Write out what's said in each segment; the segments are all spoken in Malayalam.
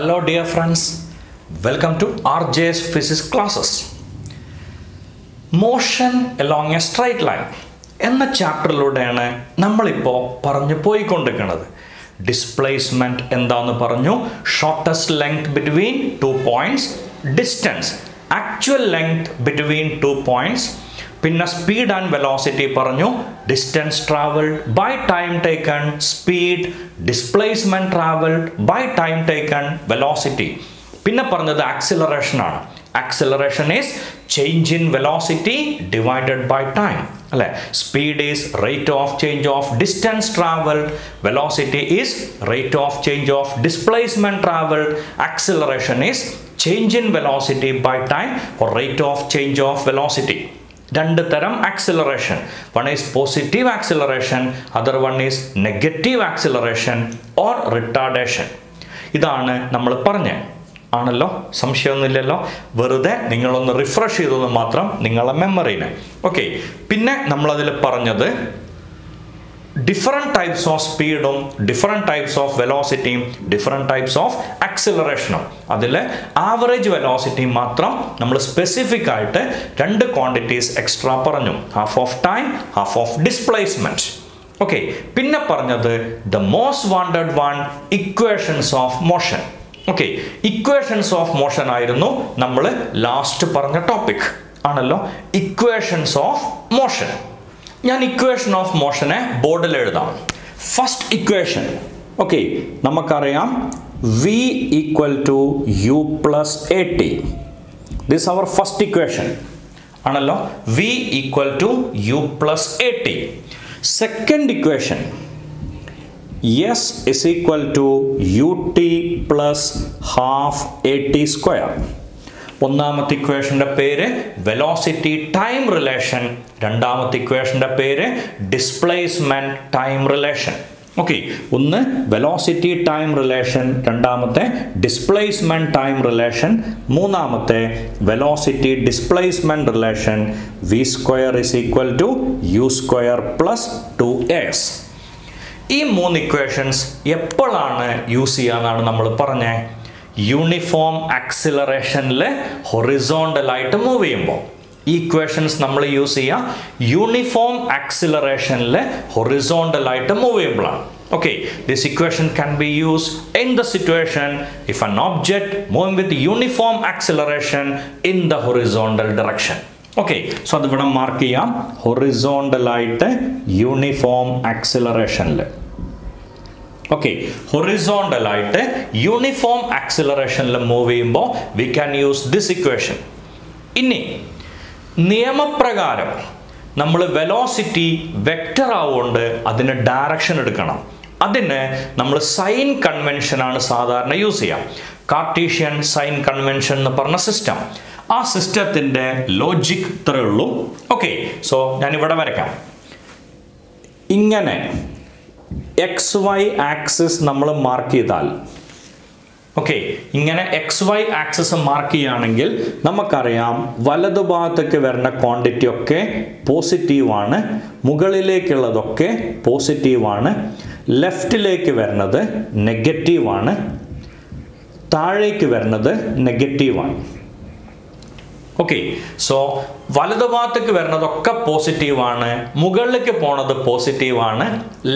Hello dear friends, welcome to RJ's physics classes. Motion along a straight line എന്ന ചാപ്റ്ററിലൂടെയാണ് നമ്മളിപ്പോൾ പറഞ്ഞു പോയിക്കൊണ്ടിരിക്കുന്നത്. ഡിസ്പ്ലേസ്മെന്റ് എന്താന്ന് പറഞ്ഞു, shortest length between 2 points, distance actual length between 2 points, പിന്നെ സ്പീഡ് ആൻഡ് വെലോസിറ്റി പറഞ്ഞു, distance travelled by time taken, speed, displacement travelled by time taken, velocity. പിന്നെ പറഞ്ഞത് ആക്സിലറേഷൻ ആണ്. Acceleration is change in velocity divided by time. അല്ലേ? Speed is rate of change of distance traveled. Velocity is rate of change of displacement traveled. Acceleration is change in velocity by time or rate of change of velocity. രണ്ട് തരം acceleration. One is positive acceleration, other one is negative acceleration or retardation. ഇതാണ് നമ്മൾ പറഞ്ഞത്. ആണല്ലോ, സംശയമൊന്നുമില്ലല്ലോ. വെറുതെ നിങ്ങളൊന്ന് റിഫ്രഷ് ചെയ്തത് മാത്രം നിങ്ങളെ മെമ്മറിനെ. ഓക്കെ, പിന്നെ നമ്മളതിൽ പറഞ്ഞത് ഡിഫറെൻറ്റ് ടൈപ്സ് ഓഫ് സ്പീഡും ഡിഫറെൻറ്റ് ടൈപ്സ് ഓഫ് വെലോസിറ്റിയും ഡിഫറെൻറ്റ് ടൈപ്സ് ഓഫ് ആക്സിലറേഷനും. അതിൽ ആവറേജ് വെലോസിറ്റി മാത്രം നമ്മൾ സ്പെസിഫിക് ആയിട്ട് രണ്ട് ക്വാണ്ടിറ്റീസ് എക്സ്ട്രാ പറഞ്ഞു, half of time, half of displacement. Okay, പിന്നെ പറഞ്ഞത് the most wanted one, equations of motion. Okay, equations of motion ആയിരുന്നു നമ്മൾ ലാസ്റ്റ് പറഞ്ഞ ടോപ്പിക് ആണല്ലോ, ഇക്വേഷൻസ് ഓഫ് മോഷൻ. ഞാൻ ഇക്വേഷൻ ഓഫ് മോഷനെ ബോർഡിൽ എഴുതാം. ഫസ്റ്റ് ഇക്വേഷൻ, ഓക്കെ, നമുക്കറിയാം v equal to u plus a t. This our first equation ആണല്ലോ, v equal to u plus a t. Second equation, S is equal to ut plus half at square. ഒന്നാമത്തെ ഇക്വേഷൻ്റെ പേര് വെലോസിറ്റി ടൈം റിലേഷൻ, രണ്ടാമത്തെ ഇക്വേഷൻ്റെ പേര് ഡിസ്പ്ലേസ്മെന്റ് ടൈം റിലേഷൻ. ഓക്കെ, ഒന്ന് വെലോസിറ്റി ടൈം റിലേഷൻ, രണ്ടാമത്തെ ഡിസ്പ്ലേസ്മെന്റ് ടൈം റിലേഷൻ, മൂന്നാമത്തെ velocity displacement relation. v square is equal to u square plus 2s. ഈ മൂന്ന് ഇക്വേഷൻസ് എപ്പോഴാണ് യൂസ് ചെയ്യാന്നാണ് നമ്മൾ പറഞ്ഞത്? യൂണിഫോം ആക്സിലറേഷനിൽ ഹൊറിസോണ്ടലായിട്ട് മൂവ് ചെയ്യുമ്പോൾ ഈ ഇക്വേഷൻസ് നമ്മൾ യൂസ് ചെയ്യുക യൂണിഫോം ആക്സിലറേഷനിൽ ഹൊറിസോണ്ടലായിട്ട് മൂവ് ചെയ്യുമ്പോഴാണ്. Okay, this equation can be use in the situation if an object moving with uniform acceleration in the horizontal direction. Okay, so അതിവിടെ മാർക്ക് ചെയ്യാം, ഹൊറിസോണ്ടലായിട്ട് യൂണിഫോം ആക്സിലറേഷനിൽ. ഓക്കെ, ഹൊറിസോണ്ടലായിട്ട് യൂണിഫോം ആക്സിലറേഷനിൽ മൂവ് ചെയ്യുമ്പോൾ V can use this equation. ഇനി നിയമപ്രകാരം നമ്മൾ വെലോസിറ്റി വെക്റ്റർ ആവുകൊണ്ട് അതിന് ഡയറക്ഷൻ എടുക്കണം. അതിന് നമ്മൾ സൈൻ കൺവെൻഷനാണ് സാധാരണ യൂസ് ചെയ്യാം. കാർട്ടീഷ്യൻ സൈൻ കൺവെൻഷൻ എന്ന് പറഞ്ഞ സിസ്റ്റം. ആ സിസ്റ്റത്തിൻ്റെ ലോജിക് ഇത്രേ ഉള്ളൂ. ഓക്കെ, സോ ഞാനിവിടെ വരയ്ക്കാം. ഇങ്ങനെ എക്സ് വൈ ആക്സിസ് നമ്മൾ മാർക്ക് ചെയ്താൽ, ഓക്കെ, ഇങ്ങനെ എക്സ് വൈ ആക്സിസ് മാർക്ക് ചെയ്യുകയാണെങ്കിൽ നമുക്കറിയാം വലതുഭാഗത്തേക്ക് വരുന്ന ക്വാണ്ടിറ്റി ഒക്കെ പോസിറ്റീവാണ്, മുകളിലേക്കുള്ളതൊക്കെ പോസിറ്റീവാണ്, ലെഫ്റ്റിലേക്ക് വരുന്നത് നെഗറ്റീവാണ്, താഴേക്ക് വരുന്നത് നെഗറ്റീവാണ്. ഓക്കെ, സോ വലതുഭാഗത്തേക്ക് വരുന്നതൊക്കെ പോസിറ്റീവാണ്, മുകളിലേക്ക് പോണത് പോസിറ്റീവാണ്,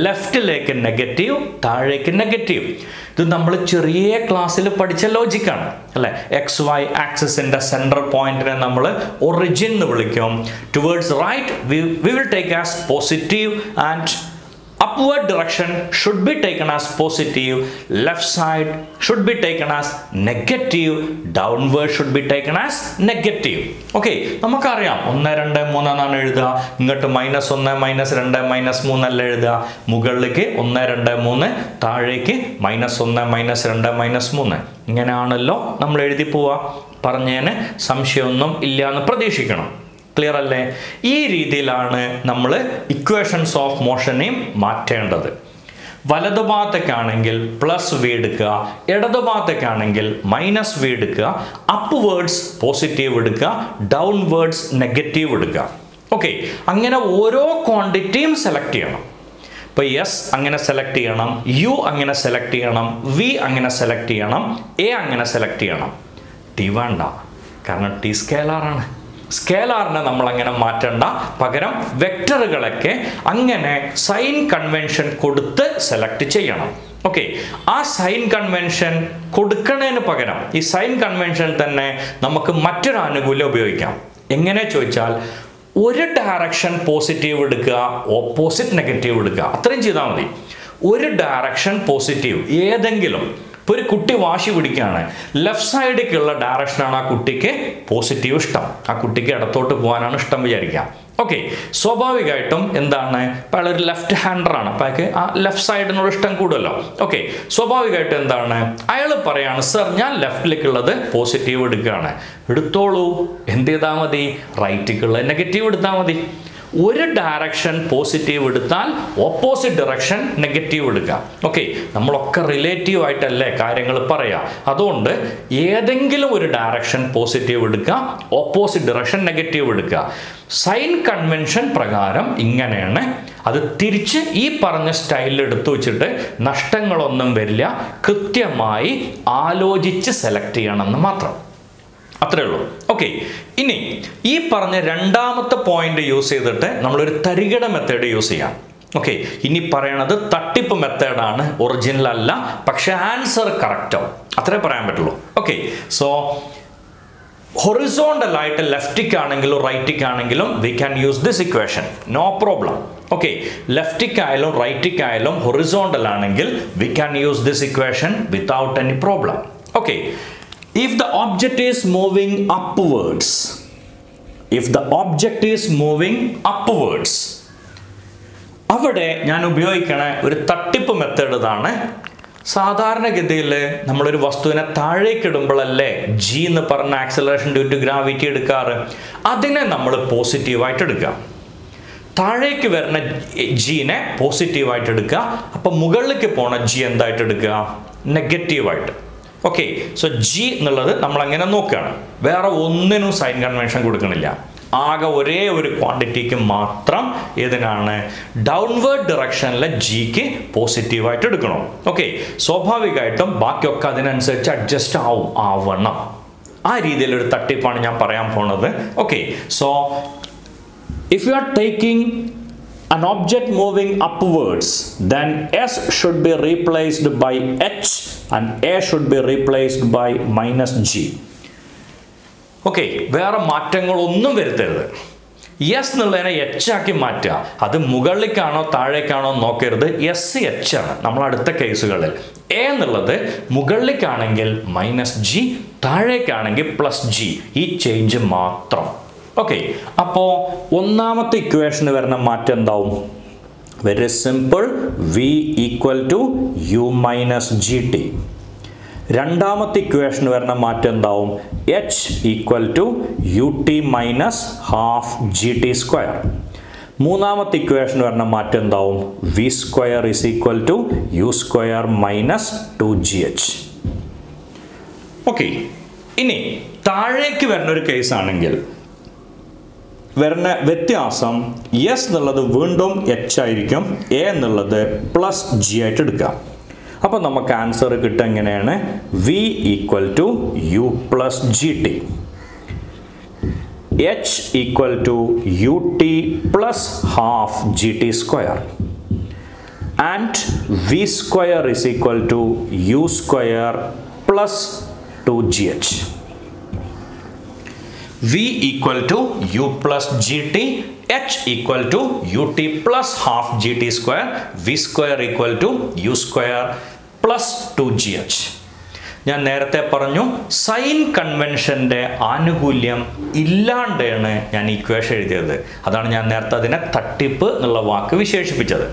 ലെഫ്റ്റിലേക്ക് നെഗറ്റീവ്, താഴേക്ക് നെഗറ്റീവ്. ഇത് നമ്മൾ ചെറിയ ക്ലാസ്സിൽ പഠിച്ച ലോജിക്കാണ് അല്ലേ. എക്സ് വൈ ആക്സിസിൻ്റെ സെൻട്രൽ പോയിന്റിനെ നമ്മൾ ഒറിജിൻ എന്ന് വിളിക്കും. Towards right we will take as positive and upward direction should be taken as positive, left side should be taken as negative, downward should be taken as negative. Okay, നമുക്കറിയാം 1 2 3 എന്നാണ് എഴുതുക, ഇങ്ങോട്ട് -1 -2 -3 അല്ല എഴുതുക, മുകളിലേക്ക് 1 2 3, താഴേക്ക് -1 -2 -3. ഇങ്ങനെയാണല്ലോ നമ്മൾ എഴുതി പോവുക. പറഞ്ഞതിന് സംശയമൊന്നും ഇല്ല എന്ന് പ്രതീക്ഷിക്കണം. ക്ലിയർ അല്ലേ? ഈ രീതിയിലാണ് നമ്മൾ ഇക്വേഷൻസ് ഓഫ് മോഷനെയും മാറ്റേണ്ടത്. വലതുഭാഗത്തേക്കാണെങ്കിൽ പ്ലസ് വി എടുക്കുക, ഇടതുഭാഗത്തേക്കാണെങ്കിൽ മൈനസ് വി എടുക്കുക, അപ്വേർഡ്സ് പോസിറ്റീവ് എടുക്കുക, ഡൗൺവേർഡ്സ് നെഗറ്റീവ് എടുക്കുക. ഓക്കെ, അങ്ങനെ ഓരോ ക്വാണ്ടിറ്റിയും സെലക്ട് ചെയ്യണം. ഇപ്പോൾ എസ് അങ്ങനെ സെലക്ട് ചെയ്യണം, യു അങ്ങനെ സെലക്ട് ചെയ്യണം, വി അങ്ങനെ സെലക്ട് ചെയ്യണം, എ അങ്ങനെ സെലക്ട് ചെയ്യണം. ടി വേണ്ട, കാരണം ടി സ്കേലാറാണ്. സ്കേലാറിനെ നമ്മൾ അങ്ങനെ മാറ്റണ്ട, പകരം വെക്ടറുകളൊക്കെ അങ്ങനെ സൈൻ കൺവെൻഷൻ കൊടുത്ത് സെലക്ട് ചെയ്യണം. ഓക്കെ, ആ സൈൻ കൺവെൻഷൻ കൊടുക്കുന്നതിന് പകരം ഈ സൈൻ കൺവെൻഷൻ തന്നെ നമുക്ക് മറ്റൊരു ആനുകൂല്യം ഉപയോഗിക്കാം. എങ്ങനെ ചോദിച്ചാൽ, ഒരു ഡയറക്ഷൻ പോസിറ്റീവ് എടുക്കുക, ഓപ്പോസിറ്റ് നെഗറ്റീവ് എടുക്കുക, അത്രയും ചെയ്താൽ മതി. ഒരു ഡയറക്ഷൻ പോസിറ്റീവ് ഏതെങ്കിലും, ഇപ്പോൾ ഒരു കുട്ടി വാശി പിടിക്കുകയാണ്, ലെഫ്റ്റ് സൈഡിലേക്കുള്ള ഡയറക്ഷനാണ് ആ കുട്ടിക്ക് പോസിറ്റീവ് ഇഷ്ടം, ആ കുട്ടിക്ക് ഇടത്തോട്ട് പോകാനാണ് ഇഷ്ടം വിചാരിക്കാം. ഓക്കെ, സ്വാഭാവികമായിട്ടും എന്താണ്, ഇപ്പോൾ ഒരു ലെഫ്റ്റ് ഹാൻഡറാണ്, അപ്പോൾ അയാൾക്ക് ആ ലെഫ്റ്റ് സൈഡിനോട് ഇഷ്ടം കൂടുമല്ലോ. ഓക്കെ, സ്വാഭാവികമായിട്ടും എന്താണ്, അയാൾ പറയാണ്, സർ ഞാൻ ലെഫ്റ്റിലേക്കുള്ളത് പോസിറ്റീവ് എടുക്കുകയാണ്. എടുത്തോളൂ, എന്ത് ചെയ്താൽ മതി, റൈറ്റിലേക്കുള്ളത് നെഗറ്റീവ് എടുത്താൽ മതി. ഒരു ഡയറക്ഷൻ പോസിറ്റീവ് എടുത്താൽ ഓപ്പോസിറ്റ് ഡയറക്ഷൻ നെഗറ്റീവ് എടുക്കുക. ഓക്കെ, നമ്മളൊക്കെ റിലേറ്റീവ് ആയിട്ടല്ലേ കാര്യങ്ങൾ പറയാം. അതുകൊണ്ട് ഏതെങ്കിലും ഒരു ഡയറക്ഷൻ പോസിറ്റീവ് എടുക്കുക, ഓപ്പോസിറ്റ് ഡയറക്ഷൻ നെഗറ്റീവ് എടുക്കുക. സൈൻ കൺവെൻഷൻ പ്രകാരം ഇങ്ങനെയാണ്. അത് തിരിച്ച് ഈ പറഞ്ഞ സ്റ്റൈലിൽ എടുത്തു വെച്ചിട്ട് നഷ്ടങ്ങളൊന്നും വരില്ല. കൃത്യമായി ആലോചിച്ച് സെലക്ട് ചെയ്യണമെന്ന് മാത്രം, അത്രേ ഉള്ളൂ. ഓക്കെ, ഇനി ഈ പറഞ്ഞ രണ്ടാമത്തെ പോയിന്റ് യൂസ് ചെയ്തിട്ട് നമ്മളൊരു തരികിട മെത്തേഡ് യൂസ് ചെയ്യാം. ഓക്കെ, ഇനി പറയണത് തട്ടിപ്പ് മെത്തേഡാണ്, ഒറിജിനൽ അല്ല, പക്ഷെ ആൻസർ കറക്റ്റോ, അത്രേ പറയാൻ പറ്റുള്ളൂ. ഓക്കെ, സോ ഹൊറിസോണ്ടൽ ആയിട്ട് ലെഫ്റ്റിക്കാണെങ്കിലും റൈറ്റിക്കാണെങ്കിലും we can use this equation, no problem. Okay, ലെഫ്റ്റിക്കായാലും റൈറ്റിക്കായാലും ഹൊറിസോണ്ടൽ ആണെങ്കിൽ we can use this equation without any problem. Okay, if the object is moving upwards, അവിടെ ഞാൻ ഉപയോഗിക്കണ ഒരു തട്ടിപ്പ് മെത്തേഡ് ഇതാണ്. സാധാരണഗതിയിൽ നമ്മളൊരു വസ്തുവിനെ താഴേക്ക് ഇടുമ്പോഴല്ലേ ജി എന്ന് പറഞ്ഞ ആക്സലറേഷൻ ഡ്യൂ ടു ഗ്രാവിറ്റി എടുക്കാറ്. അതിനെ നമ്മൾ പോസിറ്റീവായിട്ട് എടുക്കുക. താഴേക്ക് വരുന്ന ജീനെ പോസിറ്റീവായിട്ട് എടുക്കുക. അപ്പം മുകളിലേക്ക് പോണ ജി എന്തായിട്ട് എടുക്കുക, നെഗറ്റീവായിട്ട്. ഓക്കെ, സോ ജി എന്നുള്ളത് നമ്മൾ അങ്ങനെ നോക്കുകയാണ്. വേറെ ഒന്നിനും സൈൻ കൺവെൻഷൻ കൊടുക്കണില്ല. ആകെ ഒരേ ഒരു ക്വാണ്ടിറ്റിക്ക് മാത്രം ഏതിനാണ്, ഡൗൺവേർഡ് ഡിറക്ഷനിലെ ജിക്ക് പോസിറ്റീവായിട്ട് എടുക്കണം. ഓക്കെ, സ്വാഭാവികമായിട്ടും ബാക്കിയൊക്കെ അതിനനുസരിച്ച് അഡ്ജസ്റ്റ് ആവണം. ആ രീതിയിലൊരു തട്ടിപ്പാണ് ഞാൻ പറയാൻ പോണത്. Okay, so if you are taking an object moving upwards, then S should be replaced by H and A should be replaced by minus G. Okay, വേറെ മാറ്റങ്ങളൊന്നും വരുത്തരുത്. എസ് എന്നുള്ളതിനെ എച്ച് ആക്കി മാറ്റുക. അത് മുകളിലേക്കാണോ താഴേക്കാണോ നോക്കരുത്. എസ് എച്ച് ആണ് നമ്മൾ അടുത്ത കേസുകളിൽ. എ എന്നുള്ളത് മുകളിലേക്കാണെങ്കിൽ മൈനസ് ജി, താഴേക്കാണെങ്കിൽ പ്ലസ് ജി. ഈ ചേഞ്ച് മാത്രം. ഓക്കെ, അപ്പോൾ ഒന്നാമത്തെ ഇക്വേഷന് വരുന്ന മാറ്റം എന്താവും, very simple, v equal to U minus G t. രണ്ടാമത്തെ ഇക്വേഷന് വരുന്ന മാറ്റം എന്താവും, h equal to U T minus half G T square. മൂന്നാമത്തെ ഇക്വേഷന് വരുന്ന മാറ്റം എന്താവും, v square is equal to u square minus 2gh. Okay, ഇനി താഴേക്ക് വരുന്ന ഒരു കേസാണെങ്കിൽ വരുന്ന വ്യത്യാസം, എസ് എന്നുള്ളത് വീണ്ടും എച്ച് ആയിരിക്കും, എ എന്നുള്ളത് പ്ലസ് ജി ആയിട്ട് എടുക്കാം. അപ്പോൾ നമുക്ക് ആൻസർ കിട്ടുക എങ്ങനെയാണ്, v equal to U plus G t, h equal to U T plus half G T square, and v square is equal to u square plus 2gh. V equal to U plus GT, H equal to UT plus half GT square, V square equal to U square plus 2gh. ഞാൻ നേരത്തെ പറഞ്ഞു, സൈൻ കൺവെൻഷൻ്റെ ആനുകൂല്യം ഇല്ലാണ്ടാണ് ഞാൻ ഇക്വേഷൻ എഴുതിയത്. അതാണ് ഞാൻ നേരത്തെ അതിനെ തട്ടിപ്പ് എന്നുള്ള വാക്ക് വിശേഷിപ്പിച്ചത്.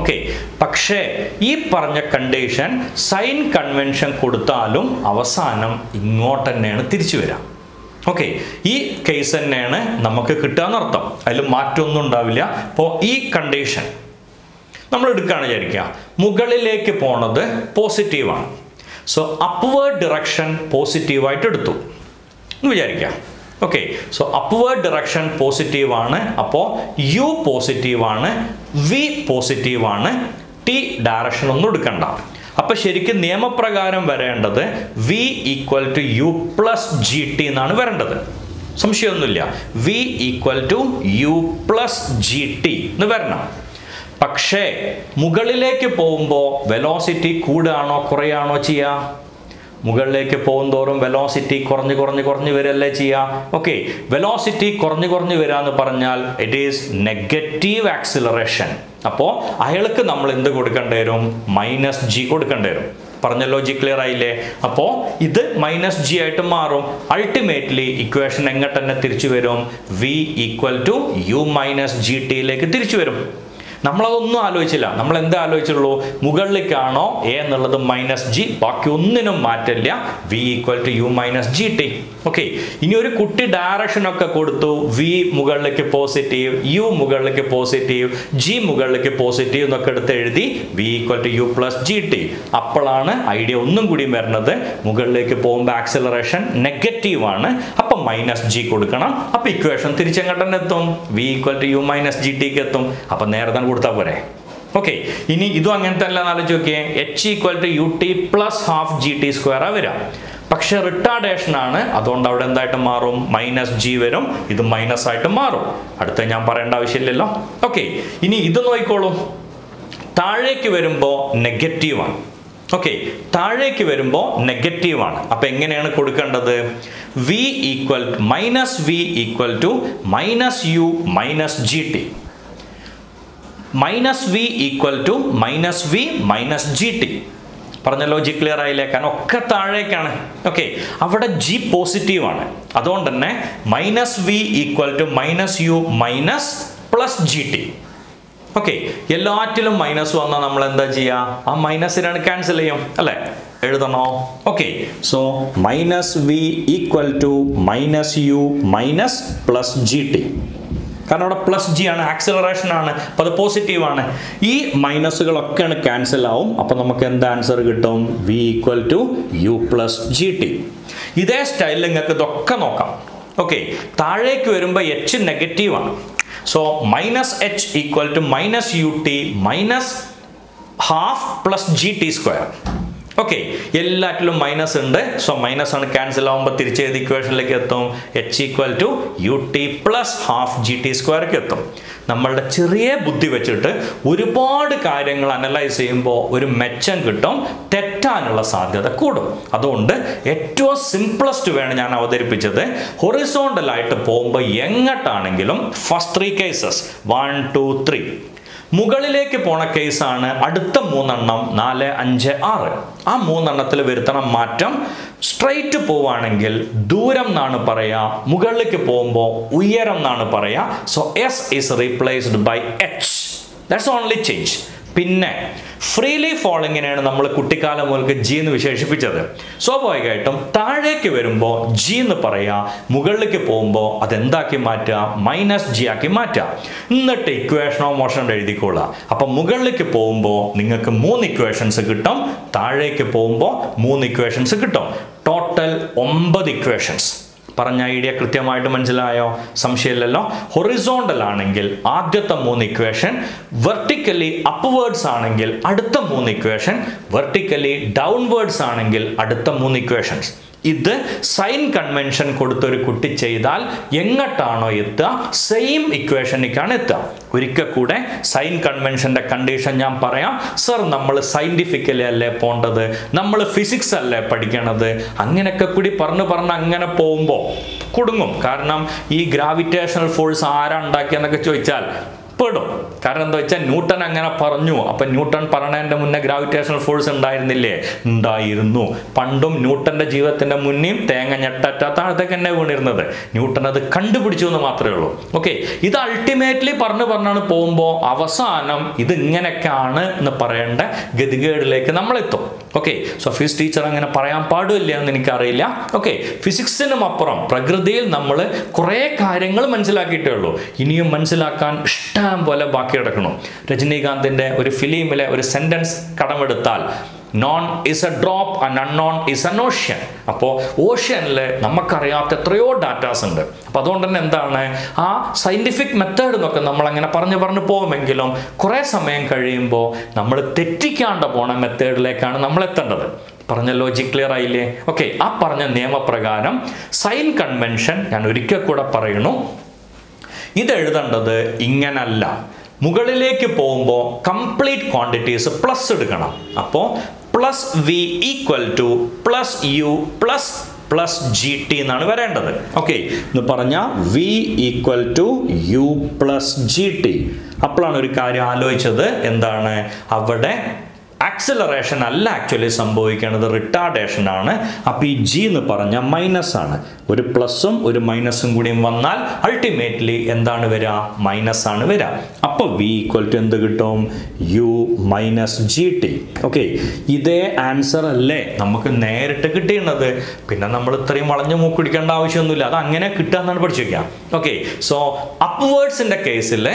ഓക്കെ, പക്ഷേ ഈ പറഞ്ഞ കണ്ടീഷൻ സൈൻ കൺവെൻഷൻ കൊടുത്താലും അവസാനം ഇങ്ങോട്ട് തന്നെയാണ് തിരിച്ചു വരിക. ഓക്കെ, ഈ കേസ് തന്നെയാണ് നമുക്ക് കിട്ടുക എന്നർത്ഥം. അതിൽ മാറ്റമൊന്നും ഉണ്ടാവില്ല. അപ്പോൾ ഈ കണ്ടീഷൻ നമ്മൾ എടുക്കുകയാണ് വിചാരിക്കുക, മുകളിലേക്ക് പോണത് പോസിറ്റീവാണ്. സോ അപ്വേർഡ് ഡിറക്ഷൻ പോസിറ്റീവായിട്ട് എടുത്തു എന്ന് വിചാരിക്കുക. Okay. So upward direction positive ആണ്, അപ്പോൾ യു പോസിറ്റീവ് ആണ്, വി പോസിറ്റീവ് ആണ്, ടി ഡയറക്ഷൻ ഒന്നും എടുക്കണ്ട. അപ്പൊ ശരിക്കും നിയമപ്രകാരം വരേണ്ടത് v equal to U plus G t എന്നാണ് വരേണ്ടത്. സംശയമൊന്നുമില്ല, v equal to U plus G t എന്ന് വരണം. പക്ഷേ മുകളിലേക്ക് പോകുമ്പോൾ വെലോസിറ്റി കൂടുകയാണോ കുറയാണോ ചെയ്യുക? മുകളിലേക്ക് പോകുന്തോറും വെലോസിറ്റി കുറഞ്ഞ് വരല്ലേ ചെയ്യുക. ഓക്കെ, വെലോസിറ്റി കുറഞ്ഞ് വരിക എന്ന് പറഞ്ഞാൽ ഇറ്റ് ഈസ് നെഗറ്റീവ് ആക്സിലറേഷൻ. അപ്പോൾ അയാൾക്ക് നമ്മൾ എന്ത് കൊടുക്കേണ്ടി വരും? മൈനസ് ജി കൊടുക്കേണ്ടി വരും. പറഞ്ഞല്ലോ, ജി ക്ലിയർ ആയില്ലേ? അപ്പോൾ ഇത് മൈനസ് ജി ആയിട്ട് മാറും. അൾട്ടിമേറ്റ്ലി ഇക്വേഷൻ എങ്ങോട്ട് തന്നെ തിരിച്ചു വരും? V equal to U minus G ടിയിലേക്ക് തിരിച്ചു വരും. നമ്മളതൊന്നും ആലോചിച്ചില്ല. നമ്മൾ എന്താ ആലോചിച്ചുള്ളൂ? മുകളിലേക്കാണോ എ എന്നുള്ളത് മൈനസ് ജി, ബാക്കി ഒന്നിനും മാറ്റില്ല. V equal to U minus G T. Okay, ഇനി ഒരു കുട്ടി ഡയറക്ഷൻ ഒക്കെ കൊടുത്തു. വി മുകളിലേക്ക് പോസിറ്റീവ്, യു മുകളിലേക്ക് പോസിറ്റീവ്, ജി മുകളിലേക്ക് പോസിറ്റീവ് എന്നൊക്കെ എടുത്ത് എഴുതി V equal to U plus G T. അപ്പോഴാണ് ഐഡിയ ഒന്നും കൂടി വരുന്നത്. മുകളിലേക്ക് പോകുമ്പോൾ ആക്സിലറേഷൻ നെഗറ്റീവ് ആണ്, അപ്പം മൈനസ് ജി കൊടുക്കണം. അപ്പം ഇക്വേഷൻ തിരിച്ചെങ്ങോട്ട് തന്നെ എത്തും? V equal to U minus g ടിക്ക് എത്തും. അപ്പം നേരത്തെ കൊടുത്താൽ പോരെ. ഓക്കെ, ഇനി ഇതും അങ്ങനത്തെ എല്ലാം ആലോചിച്ച് നോക്കിയേ. H equal to U T plus half G T square വരാം. പക്ഷെ റിട്ടാർഡേഷൻ ആണ്, അതുകൊണ്ട് അവിടെ എന്തായിട്ട് മാറും? മൈനസ് ജി വരും. ഇത് മൈനസ് ആയിട്ട് മാറും. അടുത്ത ഞാൻ പറയേണ്ട ആവശ്യമില്ലല്ലോ. ഓക്കെ, ഇനി ഇത് നോക്കിക്കോളൂ. താഴേക്ക് വരുമ്പോൾ നെഗറ്റീവാണ്. ഓക്കെ, താഴേക്ക് വരുമ്പോൾ നെഗറ്റീവാണ്. അപ്പം എങ്ങനെയാണ് കൊടുക്കേണ്ടത്? V equal minus V equal to minus U minus G T. Minus V equal to minus V minus G T. പറഞ്ഞല്ലോ, ജി ക്ലിയർ ആയില്ലേ? കാരണം ഒക്കെ താഴേക്കാണ്. ഓക്കെ, അവിടെ ജി പോസിറ്റീവ് ആണ്. അതുകൊണ്ട് തന്നെ minus V equal to minus U minus plus G T. Okay, എല്ലാറ്റിലും മൈനസ് വന്നാൽ നമ്മൾ എന്താ ചെയ്യുക? ആ മൈനസിനാണ് ക്യാൻസൽ ചെയ്യും അല്ലേ? എഴുതണോ? Okay, so minus V equal to minus U minus plus G T. കാരണം അവിടെ പ്ലസ് ജി ആണ്, ആക്സിലറേഷൻ ആണ്, അപ്പോൾ അത് പോസിറ്റീവ് ആണ്. ഈ മൈനസുകളൊക്കെയാണ് ക്യാൻസൽ ആവും. അപ്പം നമുക്ക് എന്ത് ആൻസർ കിട്ടും? V equal to U plus G T. ഇതേ സ്റ്റൈലിൽ നിങ്ങൾക്ക് ഇതൊക്കെ നോക്കാം. ഓക്കെ, താഴേക്ക് വരുമ്പോൾ എച്ച് നെഗറ്റീവ് ആണ്. So minus H equal to minus U T minus half plus G T square. Okay, എല്ലാറ്റിലും മൈനസ് ഉണ്ട്. സോ മൈനസ് ആണ്, ക്യാൻസൽ ആവുമ്പോൾ തിരിച്ചെഴുതി ഇക്വേഷനിലേക്ക് എത്തും. H equal to U T plus half G T സ്ക്വയർക്ക് എത്തും. നമ്മളുടെ ചെറിയ ബുദ്ധി വെച്ചിട്ട് ഒരുപാട് കാര്യങ്ങൾ അനലൈസ് ചെയ്യുമ്പോൾ ഒരു മെച്ചം കിട്ടും, തെറ്റാനുള്ള സാധ്യത കൂടും. അതുകൊണ്ട് ഏറ്റവും സിംപ്ലസ്റ്റ് വേണം ഞാൻ അവതരിപ്പിച്ചത്. ഹൊറിസോണ്ടൽ ആയിട്ട് പോകുമ്പോൾ എങ്ങോട്ടാണെങ്കിലും ഫസ്റ്റ് 3 കേസസ് 1, 2, 3. മുകളിലേക്ക് പോണ കേസാണ് അടുത്ത 3 എണ്ണം 4, 5, 6. ആ 3 എണ്ണത്തിൽ വരുത്തണ മാറ്റം സ്ട്രൈറ്റ് പോവുകയാണെങ്കിൽ ദൂരം എന്നാണ് പറയുക, മുകളിലേക്ക് പോകുമ്പോൾ ഉയരം എന്നാണ് പറയുക. So s is replaced by h. That's only change. പിന്നെ ഫ്രീലി ഫോളിങ്ങിനെയാണ് നമ്മൾ കുട്ടിക്കാലം മുതൽക്ക് ജി എന്ന് വിശേഷിപ്പിച്ചത്. സ്വാഭാവികമായിട്ടും താഴേക്ക് വരുമ്പോൾ ജി എന്ന് പറയുക, മുകളിലേക്ക് പോകുമ്പോൾ അതെന്താക്കി മാറ്റുക? മൈനസ് ജി ആക്കി മാറ്റുക. എന്നിട്ട് ഇക്വേഷനോ മോഷനോ എഴുതിക്കൊള്ളുക. അപ്പം മുകളിലേക്ക് പോകുമ്പോൾ നിങ്ങൾക്ക് 3 ഇക്വേഷൻസ് കിട്ടും, താഴേക്ക് പോകുമ്പോൾ 3 ഇക്വേഷൻസ് കിട്ടും. Total 9 equations. പറഞ്ഞ ഐഡിയ കൃത്യമായിട്ട് മനസ്സിലായോ? സംശയമില്ലല്ലോ. ഹൊറിസോണ്ടൽ ആണെങ്കിൽ ആദ്യത്തെ 3 ഇക്വേഷൻ, വെർട്ടിക്കലി അപ്വേർഡ്സ് ആണെങ്കിൽ അടുത്ത 3 ഇക്വേഷൻ, വെർട്ടിക്കലി ഡൗൺവേർഡ്സ് ആണെങ്കിൽ അടുത്ത 3 ഇക്വേഷൻസ്. ഇത് സൈൻ കൺവെൻഷൻ കൊടുത്തൊരു കുട്ടി ചെയ്താൽ എങ്ങോട്ടാണോ എത്തുക സെയിം ഇക്വേഷനിലേക്കാണ് എത്തുക. ഒരിക്കൽ കൂടെ സൈൻ കൺവെൻഷൻ്റെ കണ്ടീഷൻ ഞാൻ പറയാം. സർ, നമ്മൾ സയൻറ്റിഫിക്കലി അല്ലേ പോകേണ്ടത്, നമ്മൾ ഫിസിക്സ് അല്ലേ പഠിക്കണത്, അങ്ങനെയൊക്കെ കൂടി പറഞ്ഞ് അങ്ങനെ പോകുമ്പോൾ കുടുങ്ങും. കാരണം ഈ ഗ്രാവിറ്റേഷണൽ ഫോഴ്സ് ആരാ ഉണ്ടാക്കിയെന്നൊക്കെ ചോദിച്ചാൽ പെടും. കാരണം എന്താ വെച്ചാൽ ന്യൂട്ടൺ അങ്ങനെ പറഞ്ഞു. അപ്പം ന്യൂട്ടൺ പറഞ്ഞതിൻ്റെ മുന്നേ ഗ്രാവിറ്റേഷണൽ ഫോഴ്സ് ഉണ്ടായിരുന്നില്ലേ? ഉണ്ടായിരുന്നു. പണ്ടും ന്യൂട്ടൻ്റെ ജീവിതത്തിൻ്റെ മുന്നേയും തേങ്ങ ഞെട്ടറ്റ താഴത്തേക്ക് തന്നെ വീണിരുന്നത്. ന്യൂട്ടൺ അത് കണ്ടുപിടിച്ചു എന്ന് മാത്രമേ ഉള്ളൂ. ഓക്കെ, ഇത് അൾട്ടിമേറ്റ്ലി പറഞ്ഞാണ് പോകുമ്പോൾ അവസാനം ഇത് ഇങ്ങനെയൊക്കെയാണ് എന്ന് പറയേണ്ട ഗതികേടിലേക്ക് നമ്മളെത്തും. ഓക്കെ, സോ ഫിസിക്സ് ടീച്ചർ അങ്ങനെ പറയാൻ പാടില്ല എന്ന് എനിക്കറിയില്ല. ഓക്കെ, ഫിസിക്സിനും അപ്പുറം പ്രകൃതിയിൽ നമ്മൾ കുറേ കാര്യങ്ങൾ മനസ്സിലാക്കിയിട്ടേ ഉള്ളൂ. ഇനിയും മനസ്സിലാക്കാൻ ഇഷ്ടം പോലെ ബാക്കി കിടക്കണം. രജനീകാന്തിന്റെ ഒരു ഫിലിമിലെ ഒരു സെന്റൻസ് കടമെടുത്താൽ, known is a drop and unknown is an ocean. അപ്പോൾ ഓഷ്യനിൽ നമുക്കറിയാത്ത എത്രയോ ഡാറ്റാസ് ഉണ്ട്. അപ്പോൾ അതുകൊണ്ട് തന്നെ എന്താണ്, ആ സയൻറ്റിഫിക് മെത്തേഡ് എന്നൊക്കെ നമ്മളങ്ങനെ പറഞ്ഞു പോകുമെങ്കിലും കുറേ സമയം കഴിയുമ്പോൾ നമ്മൾ തെറ്റിക്കാണ്ട് പോണ മെത്തേഡിലേക്കാണ് നമ്മൾ എത്തേണ്ടത്. പറഞ്ഞ ലോജിക് ക്ലിയർ ആയില്ലേ? ഓക്കെ, ആ പറഞ്ഞ നിയമപ്രകാരം സൈൻ കൺവെൻഷൻ ഞാൻ ഒരിക്കൽ കൂടെ പറയുന്നു. ഇത് എഴുതേണ്ടത് ഇങ്ങനല്ല. മുകളിലേക്ക് പോകുമ്പോൾ കംപ്ലീറ്റ് ക്വാണ്ടിറ്റീസ് പ്ലസ് എടുക്കണം. അപ്പോൾ plus v equal to plus u plus G t എന്നാണ് വരേണ്ടത്. ഓക്കെ, എന്ന് പറഞ്ഞാൽ v equal to U plus G T. അപ്പോഴാണ് ഒരു കാര്യം ആലോചിച്ചത്, എന്താണ് അവിടെ ആക്സിലറേഷൻ അല്ല ആക്ച്വലി സംഭവിക്കുന്നത്, റിട്ടാർഡേഷൻ ആണ്. അപ്പോൾ ഈ ജി എന്ന് പറഞ്ഞാൽ മൈനസ് ആണ്. ഒരു പ്ലസും ഒരു മൈനസും കൂടിയും വന്നാൽ അൾട്ടിമേറ്റ്ലി എന്താണ് വരിക, മൈനസ് ആണ് വരിക. അപ്പോൾ വി ഈക്വൽ ടു എന്ത് കിട്ടും, u minus G T. Okay, ഇതേ ആൻസർ അല്ലേ നമുക്ക് നേരിട്ട് കിട്ടിയിരുന്നത്. പിന്നെ നമ്മൾ ഇത്രയും വളഞ്ഞു മൂക്കുടിക്കേണ്ട ആവശ്യമൊന്നുമില്ല, അത് അങ്ങനെ കിട്ടുക എന്നാണ് പഠിച്ചു വയ്ക്കുക. ഓക്കെ, സോ അപ്വേർഡ്സിൻ്റെ കേസിൽ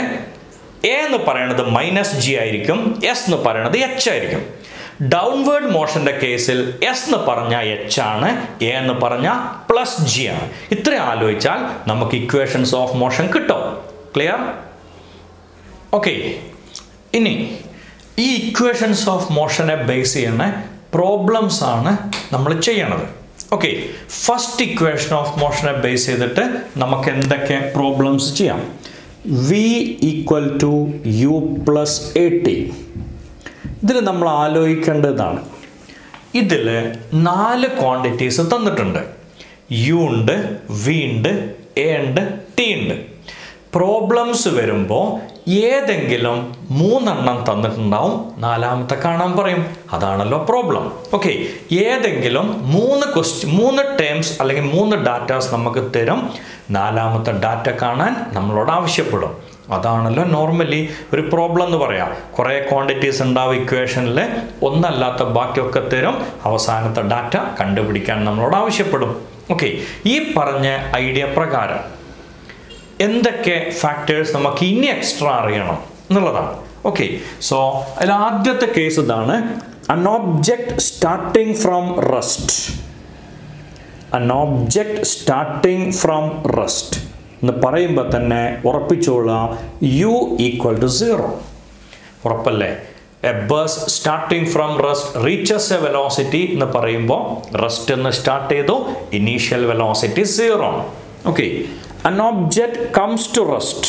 എ എന്ന് പറയുന്നത് മൈനസ് ജി ആയിരിക്കും, എസ് എന്ന് പറയുന്നത് എച്ച് ആയിരിക്കും. ഡൗൺവേർഡ് മോഷന്റെ കേസിൽ എസ് എന്ന് പറഞ്ഞാൽ എച്ച് ആണ്, എ എന്ന് പറഞ്ഞാൽ പ്ലസ് ജി ആണ്. ഇത്രയും ആലോചിച്ചാൽ നമുക്ക് ഇക്വേഷൻസ് ഓഫ് മോഷൻ കിട്ടും. ക്ലിയർ? ഓക്കെ, ഇനി ഈ ഇക്വേഷൻസ് ഓഫ് മോഷനെ ബേസ് ചെയ്യുന്ന പ്രോബ്ലംസ് ആണ് നമ്മൾ ചെയ്യണത്. ഓക്കെ, ഫസ്റ്റ് ഇക്വേഷൻ ഓഫ് മോഷനെ ബേസ് ചെയ്തിട്ട് നമുക്ക് എന്തൊക്കെ പ്രോബ്ലംസ് ചെയ്യാം. v equal to U plus a t. ഇതിൽ നമ്മൾ ആലോചിക്കേണ്ടതാണ്, ഇതിൽ 4 ക്വാണ്ടിറ്റീസ് തന്നിട്ടുണ്ട്. യു ഉണ്ട്, വി ഉണ്ട്, എ ഉണ്ട്, ടി ഉണ്ട്. പ്രോബ്ലംസ് വരുമ്പോൾ ഏതെങ്കിലും 3 തന്നിട്ടുണ്ടാവും, 4ാമത്തെ കാണാൻ പറയും. അതാണല്ലോ പ്രോബ്ലം. ഓക്കെ, ഏതെങ്കിലും 3 ടേംസ് അല്ലെങ്കിൽ 3 ഡാറ്റാസ് നമുക്ക് തരും, 4ാമത്തെ ഡാറ്റ കാണാൻ നമ്മളോട് ആവശ്യപ്പെടും. അതാണല്ലോ നോർമലി ഒരു പ്രോബ്ലം എന്ന് പറയാം. കുറേ ക്വാണ്ടിറ്റീസ് ഉണ്ടാവും ഇക്വേഷനിൽ, ഒന്നല്ലാത്ത ബാക്കിയൊക്കെ തരും, അവസാനത്തെ ഡാറ്റ കണ്ടുപിടിക്കാൻ നമ്മളോട് ആവശ്യപ്പെടും. ഓക്കെ, ഈ പറഞ്ഞ ഐഡിയ പ്രകാരം എന്തൊക്കെ ഫാക്ടേഴ്സ് നമുക്ക് ഇനി എക്സ്ട്രാ അറിയണം എന്നുള്ളതാണ്. ഓക്കെ, സോ അതിൽ ആദ്യത്തെ കേസ് ഇതാണ്, an object starting from rest. an object starting from rest എന്ന് പറയുമ്പോൾ തന്നെ ഉറപ്പിച്ചോളാം, u ഈക്വൽ ടു 0. ഉറപ്പല്ലേ? A bus starting from rest reaches a velocity എന്ന് പറയുമ്പോൾ റെസ്റ്റ് എന്ന് സ്റ്റാർട്ട് ചെയ്തു, ഇനീഷ്യൽ വെലോസിറ്റി 0 ആണ്. Okay, an object comes to rest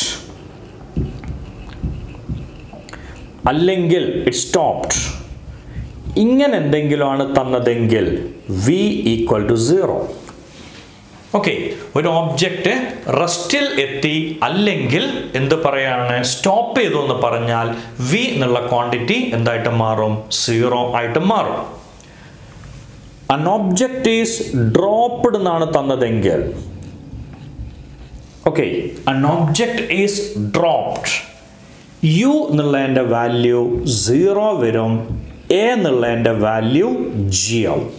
അല്ലെങ്കിൽ it stopped, ഇങ്ങനെ എന്തെങ്കിലുമാണ് തന്നതെങ്കിൽ v ഈക്വൽ ടു 0. ഓക്കെ, ഒരു ഓബ്ജക്റ്റ് റെസ്റ്റിൽ എത്തി അല്ലെങ്കിൽ എന്ത് പറയാണ്, സ്റ്റോപ്പ് ചെയ്തു എന്ന് പറഞ്ഞാൽ v എന്നുള്ള ക്വാണ്ടിറ്റി എന്തായിട്ട് മാറും, 0 ആയിട്ട് മാറും. an object is dropped എന്നാണ് തന്നതെങ്കിൽ, okay, an object is dropped, u എന്നുള്ളതിൻ്റെ വാല്യൂ 0 വരും, a എന്നുള്ളതിൻ്റെ വാല്യൂ g ആവും.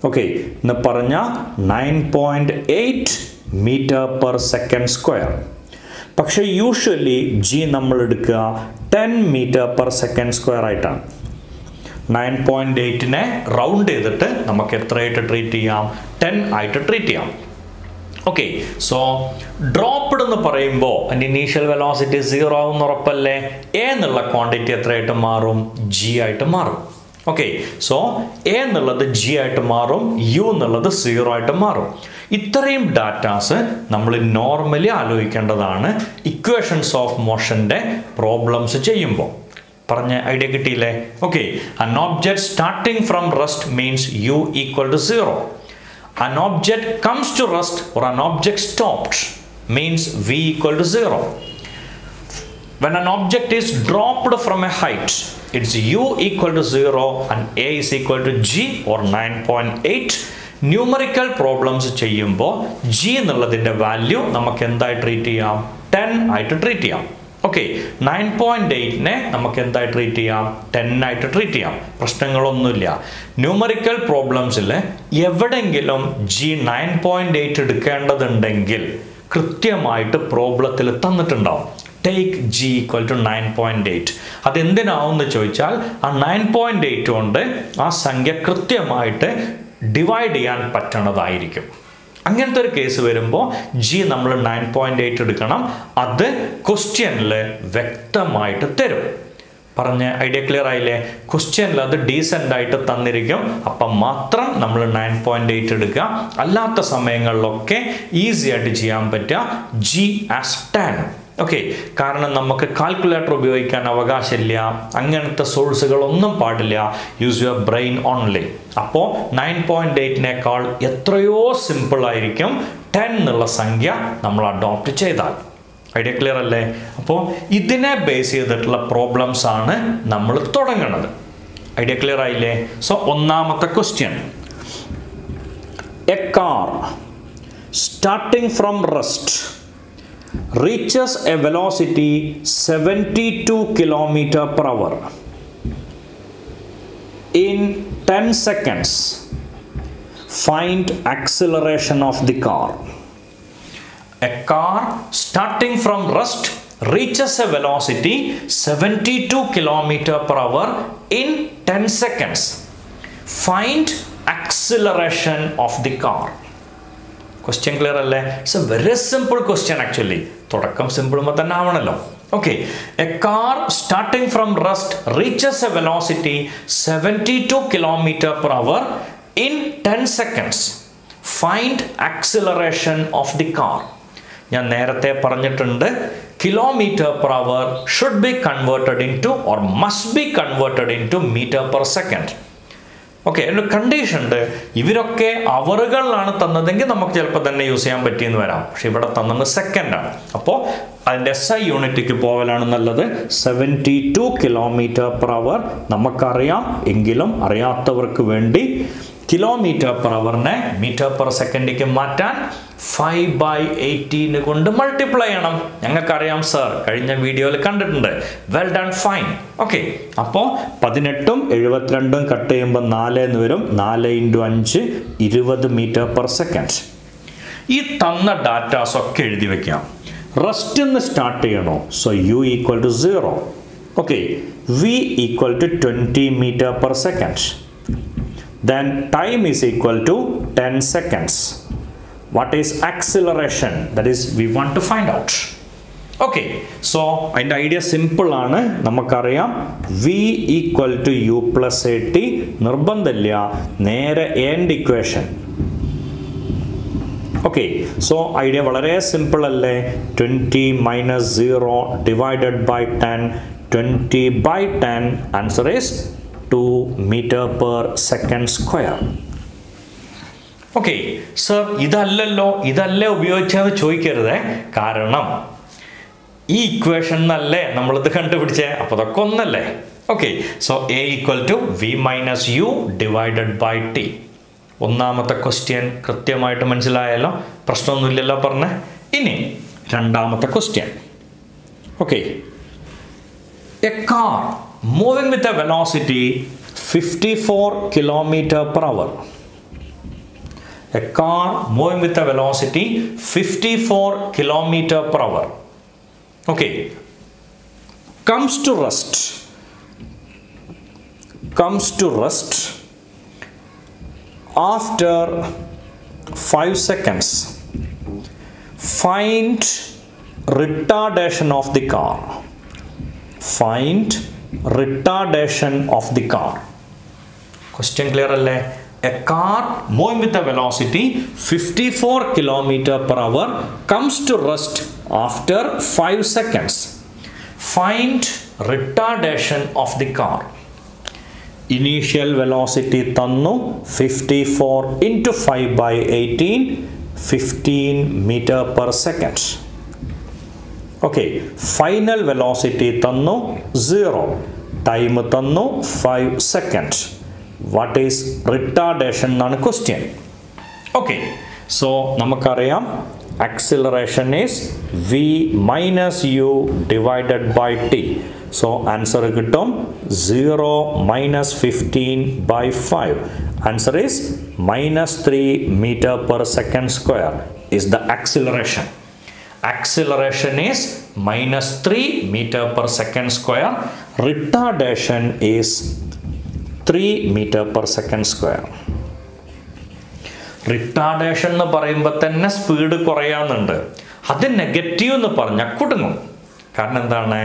ഓക്കെ, എന്ന് പറഞ്ഞാൽ 9.8 മീറ്റർ പെർ സെക്കൻഡ് സ്ക്വയർ. പക്ഷേ യൂഷ്വലി g നമ്മൾ എടുക്കുക 10 മീറ്റർ പെർ സെക്കൻഡ് സ്ക്വയർ ആയിട്ടാണ്. 9.8നെ റൗണ്ട് ചെയ്തിട്ട് നമുക്ക് എത്രയായിട്ട് ട്രീറ്റ് ചെയ്യാം, 10 ആയിട്ട് ട്രീറ്റ് ചെയ്യാം. ഓക്കെ, സോ ഡ്രോപ്പ്ഡ് എന്ന് പറയുമ്പോൾ അതിൻ്റെ ഇനീഷ്യൽ വെലോസിറ്റി 0 ആവുന്ന ഉറപ്പല്ലേ? എ എന്നുള്ള ക്വാണ്ടിറ്റി എത്രയായിട്ട് മാറും, ജി ആയിട്ട് മാറും. ഓക്കെ, സോ എ എന്നുള്ളത് ജി ആയിട്ട് മാറും, യു എന്നുള്ളത് 0 ആയിട്ട് മാറും. ഇത്രയും ഡാറ്റാസ് നമ്മൾ നോർമലി ആലോചിക്കേണ്ടതാണ് ഇക്വേഷൻസ് ഓഫ് മോഷൻ്റെ പ്രോബ്ലംസ് ചെയ്യുമ്പോൾ. പറഞ്ഞ ഐഡിയ കിട്ടിയില്ലേ? Okay, an object starting from rest means u equal to 0. An object comes to rest or an object stopped means v equal to 0. When an object is dropped from a height, it's u equal to 0 and a is equal to g or 9.8. Numerical problems ചെയ്യുമ്പോൾ g എന്നുള്ളതിൻ്റെ വാല്യൂ നമുക്ക് എന്തായി ട്രീറ്റ് ചെയ്യാം, 10 ആയിട്ട് ട്രീറ്റ് ചെയ്യാം. ഓക്കെ, 9.8നെ നമുക്ക് എന്തായി ട്രീറ്റ് ചെയ്യാം, 10 ആയിട്ട് ട്രീറ്റ് ചെയ്യാം. പ്രശ്നങ്ങളൊന്നുമില്ല. ന്യൂമറിക്കൽ പ്രോബ്ലംസിൽ എവിടെയെങ്കിലും g 9.8 എടുക്കേണ്ടതുണ്ടെങ്കിൽ കൃത്യമായിട്ട് പ്രോബ്ലത്തിൽ തന്നിട്ടുണ്ടാവും. Take g equal to 9.8. അതെന്തിനാവും എന്ന് ചോദിച്ചാൽ ആ 9.8 കൊണ്ട് ആ സംഖ്യ കൃത്യമായിട്ട് ഡിവൈഡ് ചെയ്യാൻ പറ്റണതായിരിക്കും. അങ്ങനത്തെ ഒരു കേസ് വരുമ്പോൾ ജി നമ്മൾ 9.8 എടുക്കണം. അത് ക്വസ്റ്റ്യനിൽ വ്യക്തമായിട്ട് തരും. പറഞ്ഞ ഐഡിയ ക്ലിയർ ആയില്ലേ? ക്വസ്റ്റ്യനിൽ അത് ഡീസൻ്റ് ആയിട്ട് തന്നിരിക്കും. അപ്പം മാത്രം നമ്മൾ 9.8 എടുക്കുക. അല്ലാത്ത സമയങ്ങളിലൊക്കെ ഈസി ആയിട്ട് ചെയ്യാൻ പറ്റുക ജി ആസ് 10. ഓക്കെ, കാരണം നമുക്ക് കാൽക്കുലേറ്റർ ഉപയോഗിക്കാൻ അവകാശമില്ല, അങ്ങനത്തെ സോഴ്സുകളൊന്നും പാടില്ല. Use your brain only. അപ്പോൾ 9.8നേക്കാൾ എത്രയോ സിമ്പിളായിരിക്കും 10 എന്നുള്ള സംഖ്യ നമ്മൾ അഡോപ്റ്റ് ചെയ്താൽ. ഐഡിയ ക്ലിയർ അല്ലേ? അപ്പോൾ ഇതിനെ ബേസ് ചെയ്തിട്ടുള്ള പ്രോബ്ലംസ് ആണ് നമ്മൾ തുടങ്ങുന്നത്. ഐഡിയ ക്ലിയർ ആയില്ലേ? സോ ഒന്നാമത്തെ question, A car starting from rest reaches a velocity 72 km per hour in 10 seconds. Find acceleration of the car. A car starting from rest reaches a velocity 72 km per hour in 10 seconds. Find acceleration of the car. Question clear അല്ലേ? It's a very simple question actually. തുടക്കം സിമ്പിളുമ്പോൾ തന്നെ ആവണല്ലോ. Okay, a car starting from rest reaches a velocity 72 km per hour in 10 seconds. Find acceleration of the car. ഞാൻ നേരത്തെ പറഞ്ഞിട്ടുണ്ട്, kilometre per hour should be converted in to or must be converted in to metre per second. Okay, ഒരു കണ്ടീഷൻ ഉണ്ട്. ഇവരൊക്കെ അവറുകളിലാണ് തന്നതെങ്കിൽ നമുക്ക് ചിലപ്പോൾ തന്നെ യൂസ് ചെയ്യാൻ പറ്റിയെന്ന് വരാം. പക്ഷെ ഇവിടെ തന്നത് സെക്കൻഡാണ്. അപ്പോൾ അതിൻ്റെ SI യൂണിറ്റിക്ക് പോവലാണ് നല്ലത്. 72 km per hour നമുക്കറിയാം, എങ്കിലും അറിയാത്തവർക്ക് വേണ്ടി കിലോമീറ്റർ പെർ അവറിനെ മീറ്റർ പെർ സെക്കൻഡിലേക്ക് മാറ്റാൻ 5/18 കൊണ്ട് മൾട്ടിപ്ലൈ ചെയ്യണം. ഞങ്ങൾക്കറിയാം സർ, കഴിഞ്ഞ വീഡിയോയിൽ കണ്ടിട്ടുണ്ട്. Well done, fine. ഓക്കെ, അപ്പോൾ 18ഉം 72ഉം കട്ട് ചെയ്യുമ്പോൾ 4 എന്ന് വരും. 4 × 5 20 മീറ്റർ പെർ സെക്കൻഡ്. ഈ തന്ന ഡാറ്റാസ് ഒക്കെ എഴുതി വെക്കാം. റെസ്റ്റ് നിന്ന് സ്റ്റാർട്ട് ചെയ്യണോ? So U = 0. Okay, V = 20 metre per second. Then time is equal to 10 seconds. What is acceleration? That is we want to find out. Okay, so അതിൻ്റെ ഐഡിയ സിമ്പിൾ ആണ്. നമുക്കറിയാം V = U + AT. നിർബന്ധമില്ല, നേരെ end equation. Okay, so idea വളരെ സിമ്പിൾ അല്ലേ? 20 - 0 divided by 10. 20/10. Answer is 2 meter per second square. Okay sir, ഇതല്ലേ ഉപയോഗിച്ചതെന്ന് ചോദിക്കരുതേ. കാരണം ഈ ഇക്വേഷൻ എന്നല്ലേ നമ്മളിത് കണ്ടുപിടിച്ചേ. അപ്പോൾ അതൊക്കെ ഒന്നല്ലേ? Okay, so A = V - U / T. ഒന്നാമത്തെ ക്വസ്റ്റ്യൻ കൃത്യമായിട്ട് മനസ്സിലായല്ലോ, പ്രശ്നമൊന്നുമില്ലല്ലോ പറഞ്ഞേ. ഇനി രണ്ടാമത്തെ question. Okay, a car moving with a velocity 54 km per hour. A car moving with a velocity 54 km per hour. Okay, comes to rest after 5 seconds. Find retardation of the car. Find retardation of the car. Question clear alle? A car moving with a velocity 54 km per hour comes to rest after 5 seconds. Find retardation of the car. Initial velocity tannu 54 × 5/18, 15 meter per second. Okay, final velocity tannu 0, time tannu 5 seconds. What is retardation എന്നാണ് question. Okay, so നമുക്കറിയാം acceleration is V - U / T. So answer കിട്ടും 0 - 15/5. Answer is -3 meter per second square is the acceleration. Acceleration is -3 meter per second square. Retardation is 3 meter per second square. Retardation എന്ന് പറയുമ്പോൾ തന്നെ സ്പീഡ് കുറയാന്നുണ്ട്. അത് നെഗറ്റീവ് എന്ന് പറഞ്ഞാൽ കുടുങ്ങും. കാരണം എന്താണ്?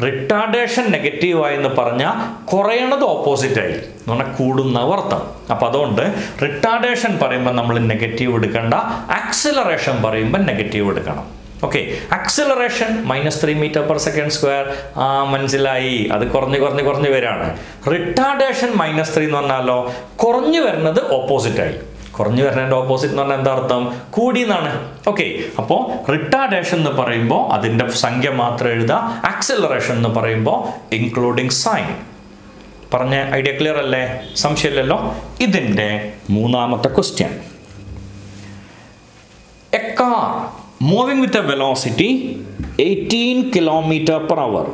റിട്ടാർഡേഷൻ നെഗറ്റീവായി എന്ന് പറഞ്ഞാൽ കുറയണത് ഓപ്പോസിറ്റായി എന്ന് പറഞ്ഞാൽ കൂടുന്ന അർത്ഥം. അപ്പം അതുകൊണ്ട് റിട്ടാർഡേഷൻ പറയുമ്പോൾ നമ്മൾ നെഗറ്റീവ് എടുക്കണ്ട, ആക്സിലറേഷൻ പറയുമ്പോൾ നെഗറ്റീവ് എടുക്കണം. Okay, acceleration -3 m/s². മനസ്സിലായി, അത് കുറഞ്ഞ് വരാണ്. റിട്ടാർഡേഷൻ -3 എന്ന് പറഞ്ഞാലോ കുറഞ്ഞു വരുന്നത് ഓപ്പോസിറ്റായി. കുറഞ്ഞു വരുന്നതിൻ്റെ ഓപ്പോസിറ്റ് എന്ന് പറഞ്ഞാൽ എന്താ അർത്ഥം? കൂടി എന്നാണ്. ഓക്കെ, അപ്പോൾ റിട്ടാർഡേഷൻ എന്ന് പറയുമ്പോൾ അതിൻ്റെ സംഖ്യ മാത്രം എഴുതുക. ആക്സിലറേഷൻ എന്ന് പറയുമ്പോൾ ഇൻക്ലൂഡിങ് സൈൻ. പറഞ്ഞ ഐഡിയ ക്ലിയർ അല്ലേ? സംശയമില്ലല്ലോ. ഇതിൻ്റെ മൂന്നാമത്തെ question. A car moving with a velocity 18 km/h.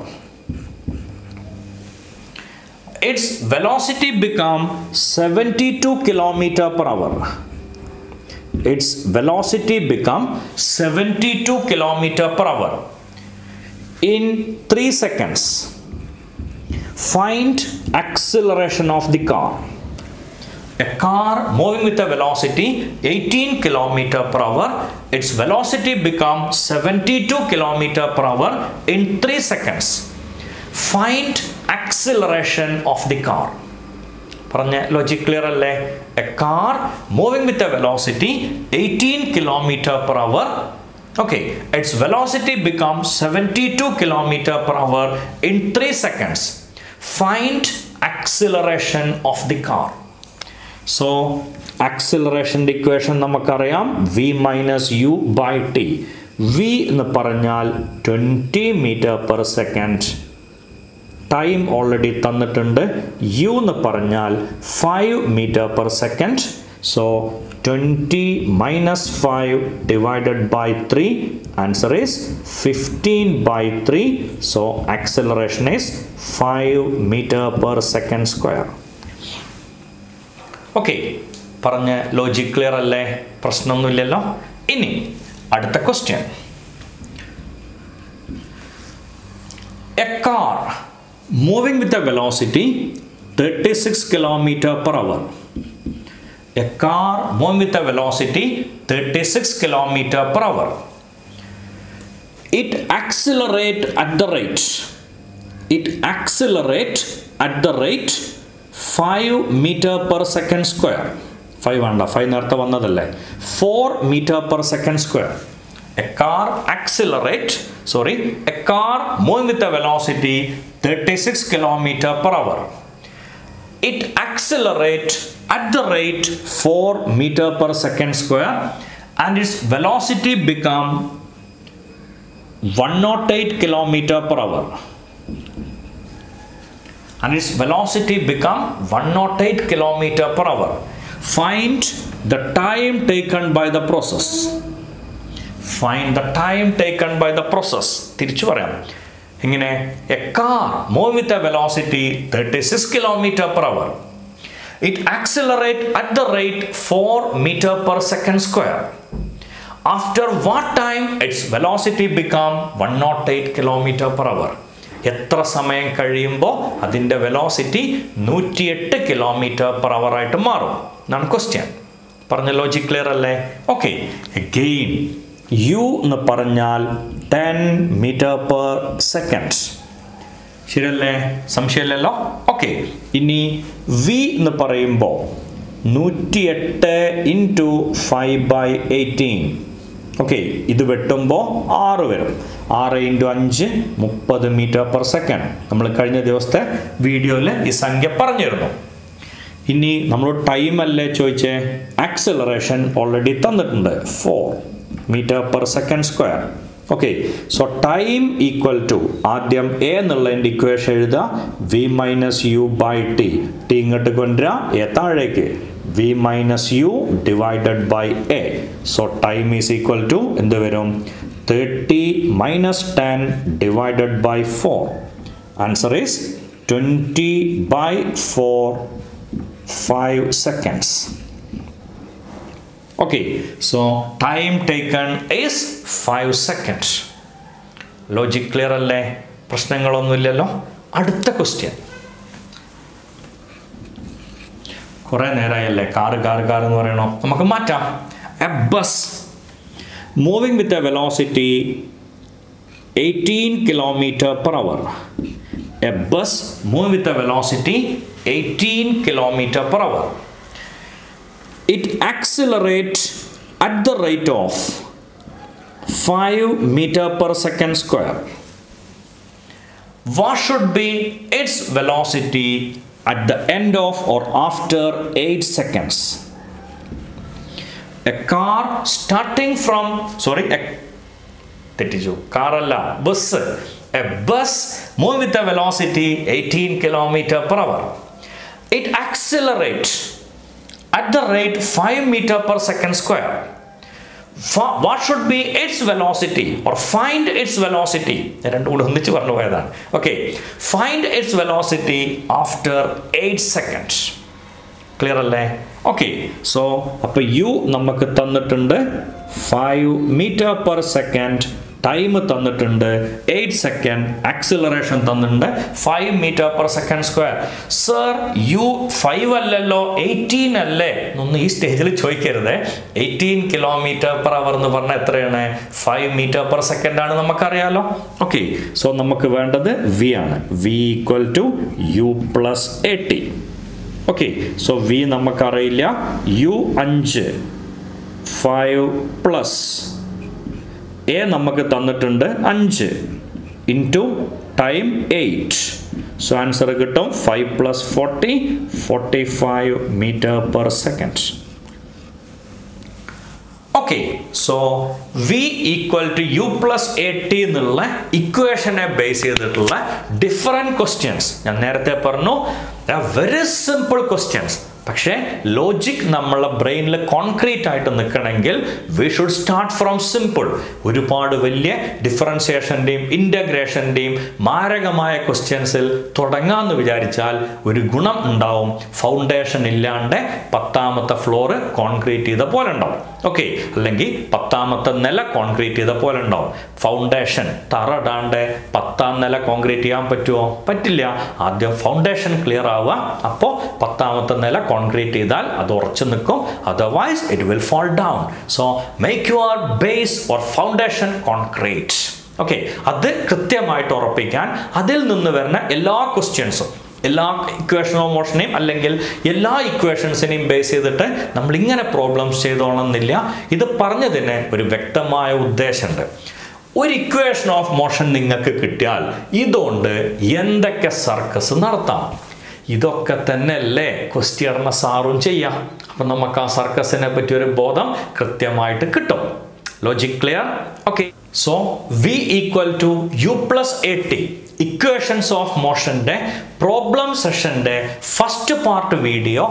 Its velocity become 72 km/h. Its velocity become 72 km/h in 3 seconds. Find acceleration of the car. A car moving with a velocity 18 km/h. Its velocity become 72 km/h in 3 seconds. Find acceleration of the car. പറഞ്ഞ ലോജിക് ക്ലിയർ അല്ലേ? A car moving with a velocity 18 km/h. Okay, it's velocity become 72 km/h in 3 seconds. Find acceleration of the car. So ആക്സിലറേഷൻ്റെ ഇക്വേഷൻ നമുക്കറിയാം, v-u/t. v എന്ന് പറഞ്ഞാൽ 20 m/s. ടൈം ഓൾറെഡി തന്നിട്ടുണ്ട്. u എന്ന് പറഞ്ഞാൽ 5 m/s. So 20 - 5 divided by 3. Answer is 15/3. So acceleration is 5 m/s². Okay, പറഞ്ഞ ലോജിക് ക്ലിയർ അല്ലേ? പ്രശ്നമൊന്നുമില്ലല്ലോ. ഇനി അടുത്ത question. A car moving with a velocity 36 km/h. A car moving with a velocity 36 km/h. It accelerate at the rate. It accelerate at the rate 5 m/s². 5 വേണ്ട, 5 നേരത്തെ വന്നതല്ലേ. 4 m/s². A car moving with a velocity 36 km/h. It accelerates at the rate 4 m/s² and its velocity become 108 km/h. And its velocity become 108 km/h. Find the time taken by the process. Find the time taken by the process. തിരിച്ചു പറയാം. ഇങ്ങനെ A car move with a velocity 36 km/h. It accelerate at the rate 4 m/s². After what time its velocity become 108 km/h? എത്ര സമയം കഴിയുമ്പോൾ അതിൻ്റെ വെലോസിറ്റി 108 km/h ആയിട്ട് മാറും എന്നാണ് ക്വസ്റ്റ്യൻ. പറഞ്ഞ ലോജിക് ക്ലിയർ അല്ലേ? ഓക്കെ, അഗെയിൻ u എന്ന് പറഞ്ഞാൽ 10 m/s. ശരിയല്ലേ? സംശയമില്ലല്ലോ. ഓക്കെ, ഇനി v എന്ന് പറയുമ്പോൾ 108 × 5/18. ഓക്കെ, ഇത് വെട്ടുമ്പോൾ 6 വരും. 6 × 5 30 m/s. നമ്മൾ കഴിഞ്ഞ ദിവസത്തെ വീഡിയോയിൽ ഈ സംഖ്യ പറഞ്ഞിരുന്നു. ഇനി നമ്മൾ ടൈം അല്ലേ ചോദിച്ചേ? ആക്സിലറേഷൻ ഓൾറെഡി തന്നിട്ടുണ്ട്, 4 m/s². Okay, so time equal to ആദ്യം എ എന്നുള്ളതിൻ്റെ ഇക്വേഷൻ എഴുതുക, v-u/t. ടി ഇങ്ങോട്ട് കൊണ്ടുവരിക, എ താഴേക്ക്, v-u divided by a. So time is equal to എന്ത് വരും? 30 - 10 divided by 4. Answer is 20/4, 5 seconds. Okay, so time taken is 5 seconds. Logic clear അല്ലേ? പ്രശ്നങ്ങളൊന്നുമില്ലല്ലോ. അടുത്ത ക്വസ്റ്റ്യൻ. കുറേ നേരമായല്ലേ കാറ് എന്ന് പറയണോ? നമുക്ക് മാറ്റാം. A bus moving with a velocity 18 km/h. A bus moving with a velocity 18 km/h. It accelerates at the rate of 5 m/s². What should be its velocity at the end of or after 8 seconds? A car starting from തെറ്റിച്ചു, കാറല്ല, bus. A bus move with a velocity 18 km/h. It accelerate at the rate 5 m/s². What should be its velocity or find its velocity? രണ്ടും കൂടെ ഒന്നിച്ച് പറഞ്ഞു പോയതാണ്. Okay, find its velocity after 8 seconds. Clear അല്ലേ? ഓക്കെ, സോ അപ്പോൾ യു നമുക്ക് തന്നിട്ടുണ്ട് 5 m/s. ടൈം തന്നിട്ടുണ്ട് 8 സെക്കൻഡ്. ആക്സിലറേഷൻ തന്നിട്ടുണ്ട് 5 m/s². സർ യു 5 അല്ലല്ലോ 18 അല്ലേ എന്നൊന്നും ഈ സ്റ്റേജിൽ ചോദിക്കരുത്. 18 km/h എന്ന് പറഞ്ഞാൽ എത്രയാണ്? 5 m/s ആണ്, നമുക്കറിയാലോ. ഓക്കെ, സോ നമുക്ക് വേണ്ടത് വി ആണ്. V equal to U plus 80. Okay, so v നമുക്കറിയില്ല. യു 5, 5 പ്ലസ് എ നമുക്ക് തന്നിട്ടുണ്ട് 5 ഇൻറ്റു ടൈം 8. സോ ആൻസർ കിട്ടും 5 + 40 45 m/s. Okay, so v equal to U plus 80 എന്നുള്ള ഇക്വേഷനെ ബേസ് ചെയ്തിട്ടുള്ള ഡിഫറെൻറ്റ് ക്വസ്റ്റ്യൻസ് ഞാൻ നേരത്തെ പറഞ്ഞു. Very simple questions. പക്ഷേ ലോജിക് നമ്മളെ ബ്രെയിനിൽ കോൺക്രീറ്റ് ആയിട്ട് നിൽക്കണമെങ്കിൽ we should start from simple. ഒരുപാട് വലിയ ഡിഫറൻസിയേഷൻ്റെയും ഇൻ്റഗ്രേഷൻ്റെയും മാരകമായ ക്വസ്റ്റ്യൻസിൽ തുടങ്ങാമെന്ന് വിചാരിച്ചാൽ ഒരു ഗുണം ഉണ്ടാവും. ഫൗണ്ടേഷൻ ഇല്ലാണ്ട് 10ാമത്തെ ഫ്ലോറ് കോൺക്രീറ്റ് ചെയ്ത പോലെ ഉണ്ടാവും. ഓക്കെ, അല്ലെങ്കിൽ 10ാമത്തെ നില കോൺക്രീറ്റ് ചെയ്ത പോലെ ഉണ്ടാവും. ഫൗണ്ടേഷൻ തറടാണ്ട് 10ാം നില കോൺക്രീറ്റ് ചെയ്യാൻ പറ്റുമോ? പറ്റില്ല. ആദ്യം ഫൗണ്ടേഷൻ ക്ലിയർ ആവുക, അപ്പോൾ 10ാമത്തെ നില കോൺക്രീറ്റ് ചെയ്താൽ അത് ഉറച്ചു നിൽക്കും. Otherwise it will fall down. So make your base or foundation concrete. Okay, അത് കൃത്യമായിട്ട് ഉറപ്പിക്കാൻ അതിൽ നിന്ന് വരുന്ന എല്ലാ ക്വസ്റ്റ്യൻസും, എല്ലാ ഇക്വേഷൻ ഓഫ് മോഷനെയും അല്ലെങ്കിൽ എല്ലാ ഇക്വേഷൻസിനെയും ബേസ് ചെയ്തിട്ട് നമ്മൾ ഇങ്ങനെ പ്രോബ്ലംസ് ചെയ്തോണമെന്നില്ല. ഇത് പറഞ്ഞതിന് ഒരു വ്യക്തമായ ഉദ്ദേശമുണ്ട്. ഒരു ഇക്വേഷൻ ഓഫ് മോഷൻ നിങ്ങൾക്ക് കിട്ടിയാൽ ഇതുകൊണ്ട് എന്തൊക്കെ സർക്കസ് നടത്താം, ഇതൊക്കെ തന്നെയല്ലേ ക്വസ്റ്റ്യറിനെ സാറും ചെയ്യാം. അപ്പം നമുക്ക് ആ സർക്കസിനെ പറ്റി ഒരു ബോധം കൃത്യമായിട്ട് കിട്ടും. Logic clear? Okay, so v equal to U plus 80 equations of മോഷൻ്റെ പ്രോബ്ലം സെഷൻ്റെ ഫസ്റ്റ് പാർട്ട് വീഡിയോ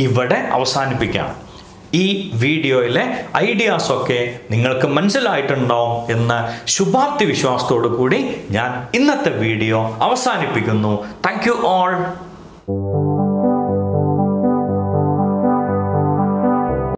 ഇവിടെ അവസാനിപ്പിക്കാം. ഈ വീഡിയോയിലെ ഐഡിയാസൊക്കെ നിങ്ങൾക്ക് മനസ്സിലായിട്ടുണ്ടാവും എന്ന ശുഭാപ്തി വിശ്വാസത്തോടു കൂടി ഞാൻ ഇന്നത്തെ വീഡിയോ അവസാനിപ്പിക്കുന്നു. Thank you all.